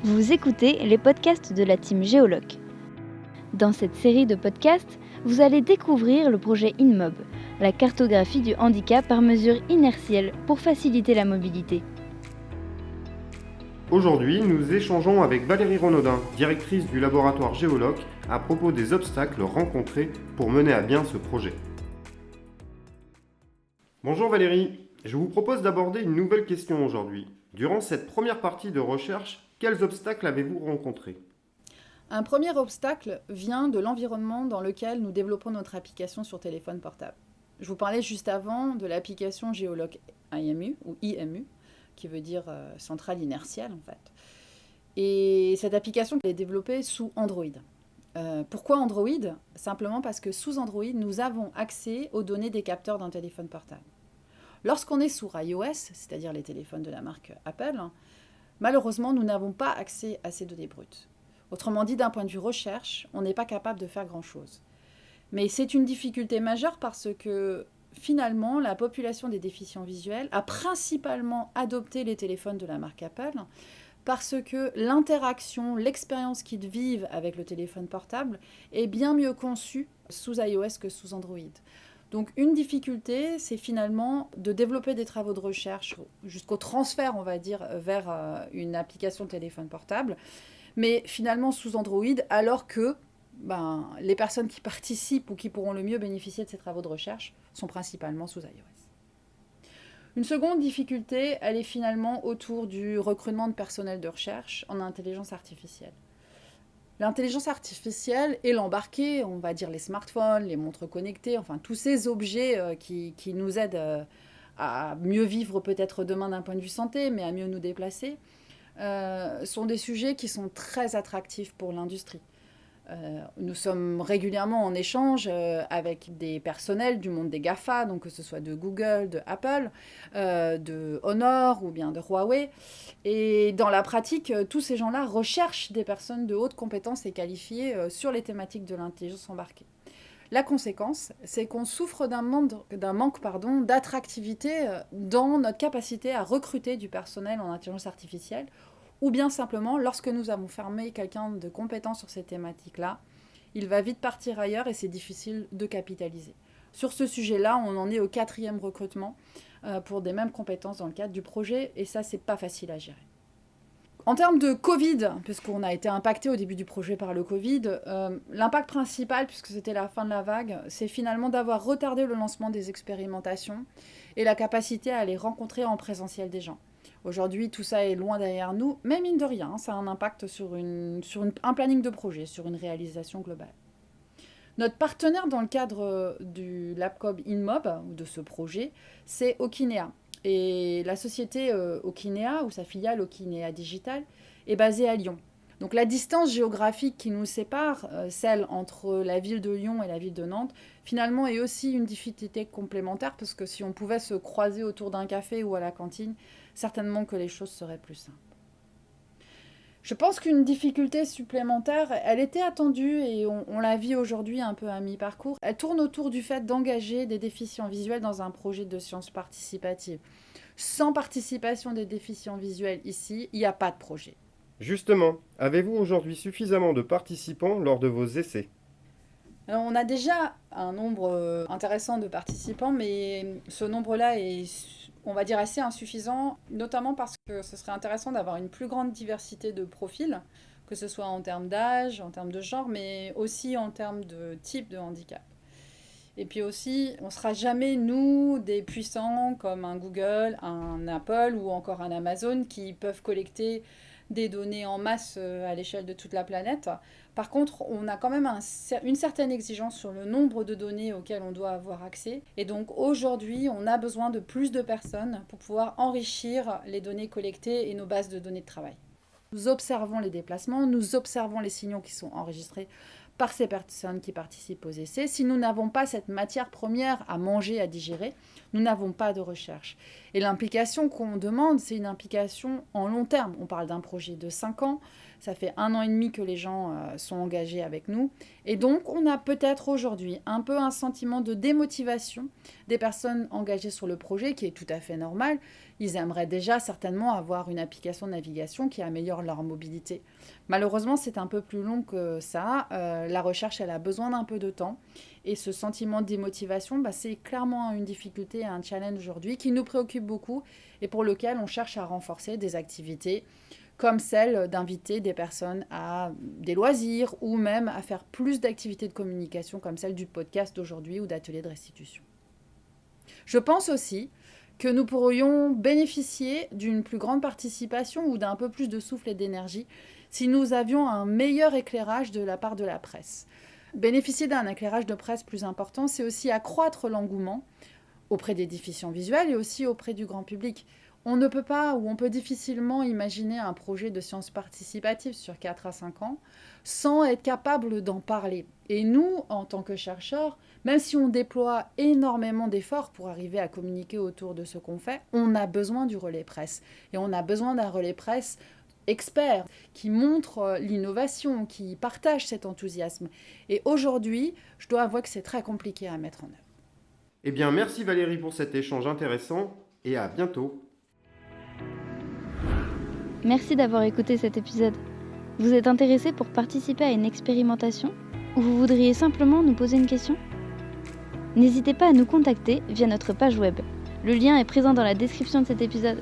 Vous écoutez les podcasts de la team Géoloc. Dans cette série de podcasts, vous allez découvrir le projet InMob, la cartographie du handicap par mesure inertielle pour faciliter la mobilité. Aujourd'hui, nous échangeons avec Valérie Renaudin, directrice du laboratoire Géoloc, à propos des obstacles rencontrés pour mener à bien ce projet. Bonjour Valérie, je vous propose d'aborder une nouvelle question aujourd'hui. Durant cette première partie de recherche, quels obstacles avez-vous rencontrés ? Un premier obstacle vient de l'environnement dans lequel nous développons notre application sur téléphone portable. Je vous parlais juste avant de l'application Géoloc IMU, ou IMU, qui veut dire centrale inertielle en fait. Et cette application est développée sous Android. Pourquoi Android ? Simplement parce que sous Android, nous avons accès aux données des capteurs d'un téléphone portable. Lorsqu'on est sur iOS, c'est-à-dire les téléphones de la marque Apple, malheureusement, nous n'avons pas accès à ces données brutes. Autrement dit, d'un point de vue recherche, on n'est pas capable de faire grand-chose. Mais c'est une difficulté majeure parce que finalement, la population des déficients visuels a principalement adopté les téléphones de la marque Apple parce que l'interaction, l'expérience qu'ils vivent avec le téléphone portable est bien mieux conçue sous iOS que sous Android. Donc une difficulté, c'est finalement de développer des travaux de recherche jusqu'au transfert, on va dire, vers une application de téléphone portable, mais finalement sous Android, alors que les personnes qui participent ou qui pourront le mieux bénéficier de ces travaux de recherche sont principalement sous iOS. Une seconde difficulté, elle est finalement autour du recrutement de personnel de recherche en intelligence artificielle. L'intelligence artificielle et l'embarqué, on va dire les smartphones, les montres connectées, enfin tous ces objets qui nous aident à mieux vivre peut-être demain d'un point de vue santé, mais à mieux nous déplacer, sont des sujets qui sont très attractifs pour l'industrie. Nous sommes régulièrement en échange avec des personnels du monde des GAFA, donc que ce soit de Google, de Apple, de Honor ou bien de Huawei. Et dans la pratique, tous ces gens-là recherchent des personnes de haute compétence et qualifiées sur les thématiques de l'intelligence embarquée. La conséquence, c'est qu'on souffre d'un manque d'attractivité dans notre capacité à recruter du personnel en intelligence artificielle, ou bien simplement, lorsque nous avons formé quelqu'un de compétent sur ces thématiques-là, il va vite partir ailleurs et c'est difficile de capitaliser. Sur ce sujet-là, on en est au 4e recrutement pour des mêmes compétences dans le cadre du projet, et ça, c'est pas facile à gérer. En termes de Covid, puisqu'on a été impacté au début du projet par le Covid, l'impact principal, puisque c'était la fin de la vague, c'est finalement d'avoir retardé le lancement des expérimentations et la capacité à aller rencontrer en présentiel des gens. Aujourd'hui, tout ça est loin derrière nous, mais mine de rien, ça a un impact sur un planning de projet, sur une réalisation globale. Notre partenaire dans le cadre du LabCob InMob, ou de ce projet, c'est Okinea. Et la société Okinea, ou sa filiale Okinea Digital, est basée à Lyon. Donc la distance géographique qui nous sépare, celle entre la ville de Lyon et la ville de Nantes, finalement est aussi une difficulté complémentaire, parce que si on pouvait se croiser autour d'un café ou à la cantine, certainement que les choses seraient plus simples. Je pense qu'une difficulté supplémentaire, elle était attendue et on la vit aujourd'hui un peu à mi-parcours. Elle tourne autour du fait d'engager des déficients visuels dans un projet de sciences participatives. Sans participation des déficients visuels ici, il n'y a pas de projet. Justement, avez-vous aujourd'hui suffisamment de participants lors de vos essais ? Alors, on a déjà un nombre intéressant de participants, mais ce nombre-là est, on va dire, assez insuffisant, notamment parce que ce serait intéressant d'avoir une plus grande diversité de profils, que ce soit en termes d'âge, en termes de genre, mais aussi en termes de type de handicap. Et puis aussi, on ne sera jamais, nous, des puissants comme un Google, un Apple ou encore un Amazon qui peuvent collecter des données en masse à l'échelle de toute la planète. Par contre, on a quand même une certaine exigence sur le nombre de données auxquelles on doit avoir accès. Et donc aujourd'hui, on a besoin de plus de personnes pour pouvoir enrichir les données collectées et nos bases de données de travail. Nous observons les déplacements, nous observons les signaux qui sont enregistrés par ces personnes qui participent aux essais. Si nous n'avons pas cette matière première à manger, à digérer, nous n'avons pas de recherche. Et l'implication qu'on demande, c'est une implication en long terme. On parle d'un projet de 5 ans. Ça fait 1 an et demi que les gens sont engagés avec nous. Et donc, on a peut-être aujourd'hui un peu un sentiment de démotivation des personnes engagées sur le projet, qui est tout à fait normal. Ils aimeraient déjà certainement avoir une application de navigation qui améliore leur mobilité. Malheureusement, c'est un peu plus long que ça. La recherche, elle a besoin d'un peu de temps. Et ce sentiment de démotivation, c'est clairement une difficulté, un challenge aujourd'hui qui nous préoccupe beaucoup et pour lequel on cherche à renforcer des activités comme celle d'inviter des personnes à des loisirs ou même à faire plus d'activités de communication comme celle du podcast d'aujourd'hui ou d'ateliers de restitution. Je pense aussi que nous pourrions bénéficier d'une plus grande participation ou d'un peu plus de souffle et d'énergie si nous avions un meilleur éclairage de la part de la presse. Bénéficier d'un éclairage de presse plus important, c'est aussi accroître l'engouement auprès des diffusions visuelles et aussi auprès du grand public. On ne peut pas ou on peut difficilement imaginer un projet de sciences participatives sur 4 à 5 ans sans être capable d'en parler. Et nous, en tant que chercheurs, même si on déploie énormément d'efforts pour arriver à communiquer autour de ce qu'on fait, on a besoin du relais presse. Et on a besoin d'un relais presse expert qui montre l'innovation, qui partage cet enthousiasme. Et aujourd'hui, je dois avouer que c'est très compliqué à mettre en œuvre. Eh bien, merci Valérie pour cet échange intéressant et à bientôt. Merci d'avoir écouté cet épisode. Vous êtes intéressé pour participer à une expérimentation ou vous voudriez simplement nous poser une question ? N'hésitez pas à nous contacter via notre page web. Le lien est présent dans la description de cet épisode.